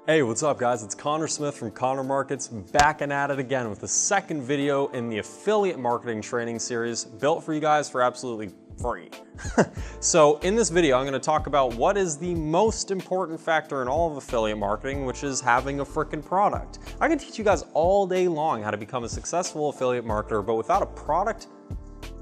Hey, what's up guys? It's Connor Smith from Connor Markets, back and at it again with the second video in the affiliate marketing training series built for you guys for absolutely free. So in this video, I'm going to talk about what is the most important factor in all of affiliate marketing, which is having a freaking product. I can teach you guys all day long how to become a successful affiliate marketer, but without a product,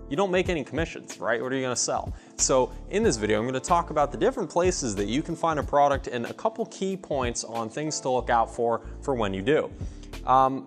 you don't make any commissions, right? What are you gonna sell? So in this video, I'm gonna talk about the different places that you can find a product and a couple key points on things to look out for when you do.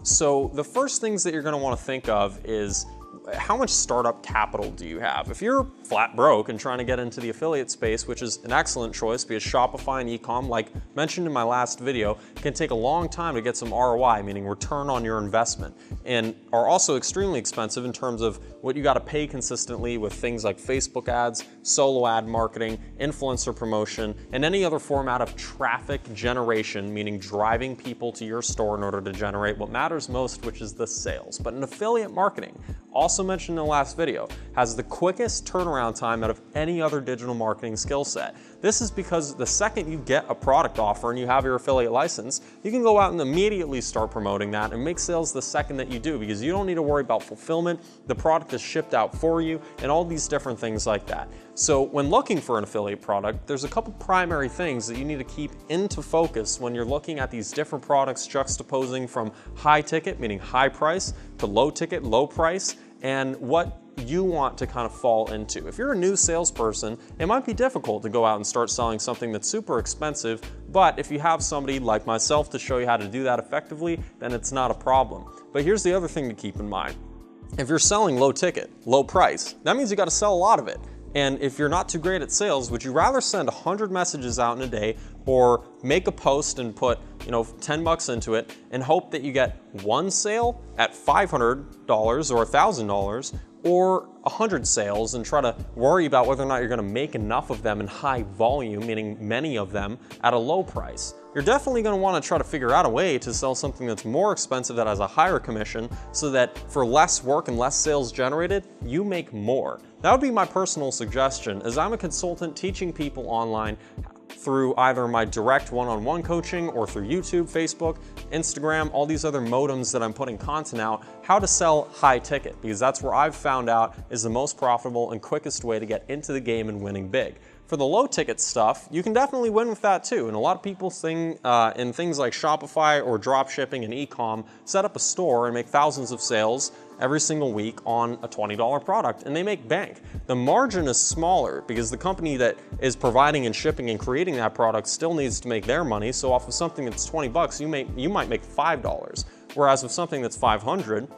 So the first things that you're gonna wanna think of is how much startup capital do you have? If you're flat broke and trying to get into the affiliate space, which is an excellent choice because Shopify and e-com, like mentioned in my last video, can take a long time to get some ROI, meaning return on your investment, and are also extremely expensive in terms of what you got to pay consistently with things like Facebook ads, solo ad marketing, influencer promotion, and any other format of traffic generation, meaning driving people to your store in order to generate what matters most, which is the sales. But in affiliate marketing, also mentioned in the last video, has the quickest turnaround time out of any other digital marketing skill set. This is because the second you get a product offer and you have your affiliate license, you can go out and immediately start promoting that and make sales the second that you do, because you don't need to worry about fulfillment. The product is shipped out for you and all these different things like that. So when looking for an affiliate product, there's a couple primary things that you need to keep into focus when you're looking at these different products juxtaposing from high ticket, meaning high price, to low ticket, low price, and what you want to kind of fall into. If you're a new salesperson, it might be difficult to go out and start selling something that's super expensive, but if you have somebody like myself to show you how to do that effectively, then it's not a problem. But here's the other thing to keep in mind. If you're selling low ticket, low price, that means you got to sell a lot of it. And if you're not too great at sales, would you rather send 100 messages out in a day or make a post and put 10 bucks into it and hope that you get one sale at $500 or $1,000, or 100 sales and try to worry about whether or not you're gonna make enough of them in high volume, meaning many of them, at a low price? You're definitely gonna wanna try to figure out a way to sell something that's more expensive that has a higher commission so that for less work and less sales generated, you make more. That would be my personal suggestion, as I'm a consultant teaching people online through either my direct one-on-one coaching or through YouTube, Facebook, Instagram, all these other modems that I'm putting content out, how to sell high ticket, because that's where I've found out is the most profitable and quickest way to get into the game and winning big. For the low ticket stuff, you can definitely win with that too. And a lot of people sing in things like Shopify or drop shipping and e-com, set up a store and make thousands of sales every single week on a $20 product, and they make bank. The margin is smaller because the company that is providing and shipping and creating that product still needs to make their money. So off of something that's 20 bucks, you might make $5. Whereas with something that's 500,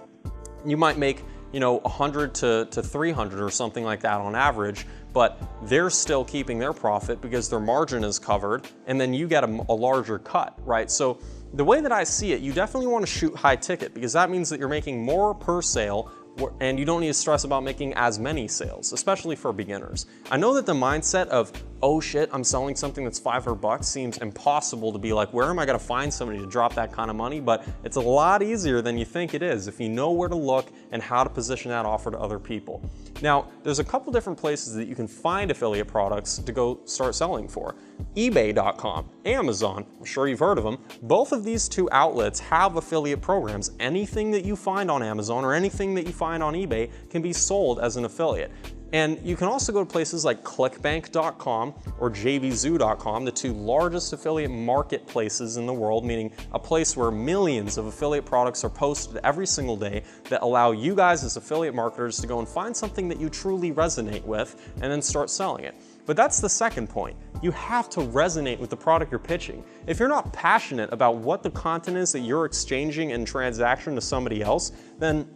you might make 100 to 300 or something like that on average, but they're still keeping their profit because their margin is covered, and then you get a larger cut, right? So the way that I see it, you definitely want to shoot high ticket because that means that you're making more per sale and you don't need to stress about making as many sales, especially for beginners. I know that the mindset of, oh shit, I'm selling something that's 500 bucks seems impossible to be like, where am I gonna find somebody to drop that kind of money? But it's a lot easier than you think it is if you know where to look and how to position that offer to other people. Now, there's a couple different places that you can find affiliate products to go start selling for. eBay.com, Amazon, I'm sure you've heard of them. Both of these two outlets have affiliate programs. Anything that you find on Amazon or anything that you find on eBay can be sold as an affiliate. And you can also go to places like clickbank.com or jvzoo.com, the two largest affiliate marketplaces in the world, meaning a place where millions of affiliate products are posted every single day that allow you guys as affiliate marketers to go and find something that you truly resonate with and then start selling it. But that's the second point. You have to resonate with the product you're pitching. If you're not passionate about what the content is that you're exchanging in transaction to somebody else, then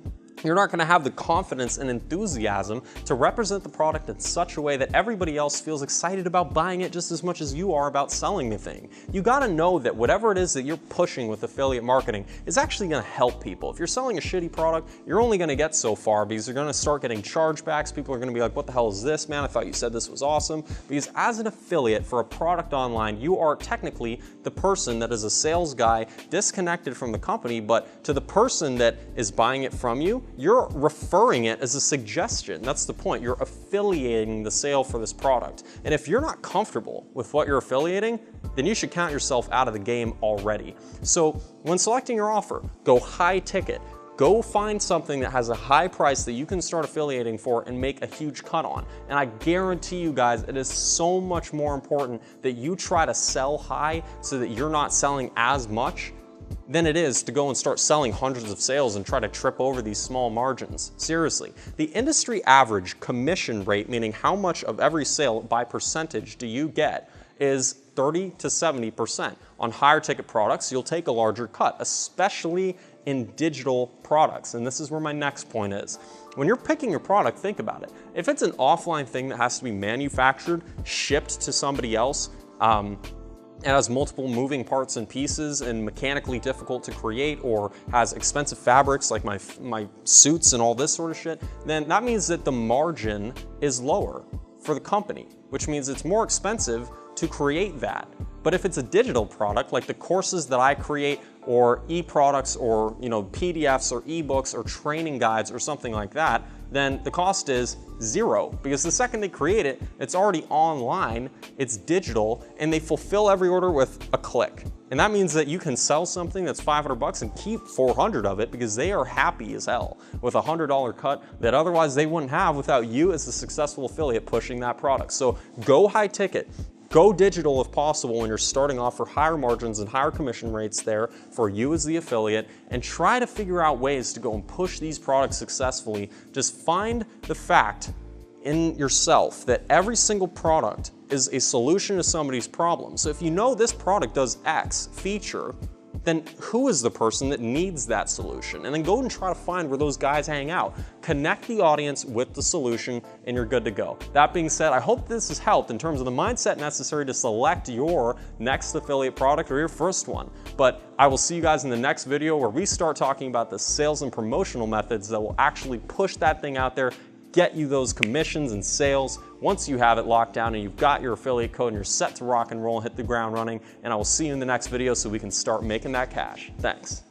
you're not going to have the confidence and enthusiasm to represent the product in such a way that everybody else feels excited about buying it just as much as you are about selling the thing. You got to know that whatever it is that you're pushing with affiliate marketing is actually going to help people. If you're selling a shitty product, you're only going to get so far because you're going to start getting chargebacks. People are going to be like, what the hell is this, man? I thought you said this was awesome. Because as an affiliate for a product online, you are technically the person that is a sales guy disconnected from the company, but to the person that is buying it from you, you're referring it as a suggestion. That's the point. You're affiliating the sale for this product. And if you're not comfortable with what you're affiliating, then you should count yourself out of the game already. So when selecting your offer, go high ticket. Go find something that has a high price that you can start affiliating for and make a huge cut on. And I guarantee you guys, it is so much more important that you try to sell high so that you're not selling as much than it is to go and start selling hundreds of sales and try to trip over these small margins. Seriously, the industry average commission rate, meaning how much of every sale by percentage do you get, is 30 to 70%. On higher ticket products, you'll take a larger cut, especially in digital products. And this is where my next point is. When you're picking your product, think about it. If it's an offline thing that has to be manufactured, shipped to somebody else, it has multiple moving parts and pieces and mechanically difficult to create, or has expensive fabrics like my suits and all this sort of shit, then that means that the margin is lower for the company, which means it's more expensive to create that. But if it's a digital product, like the courses that I create, or e-products, or PDFs or ebooks or training guides or something like that, then the cost is zero, because the second they create it, it's already online, it's digital, and they fulfill every order with a click. And that means that you can sell something that's $500 and keep 400 of it, because they are happy as hell with a $100 cut that otherwise they wouldn't have without you as a successful affiliate pushing that product. So go high ticket. Go digital if possible when you're starting off for higher margins and higher commission rates there for you as the affiliate, and try to figure out ways to go and push these products successfully. Just find the fact in yourself that every single product is a solution to somebody's problem. So if you know this product does X feature, then who is the person that needs that solution? And then go and try to find where those guys hang out. Connect the audience with the solution and you're good to go. That being said, I hope this has helped in terms of the mindset necessary to select your next affiliate product or your first one. But I will see you guys in the next video where we start talking about the sales and promotional methods that will actually push that thing out there, get you those commissions and sales once you have it locked down and you've got your affiliate code and you're set to rock and roll and hit the ground running. And I will see you in the next video so we can start making that cash. Thanks.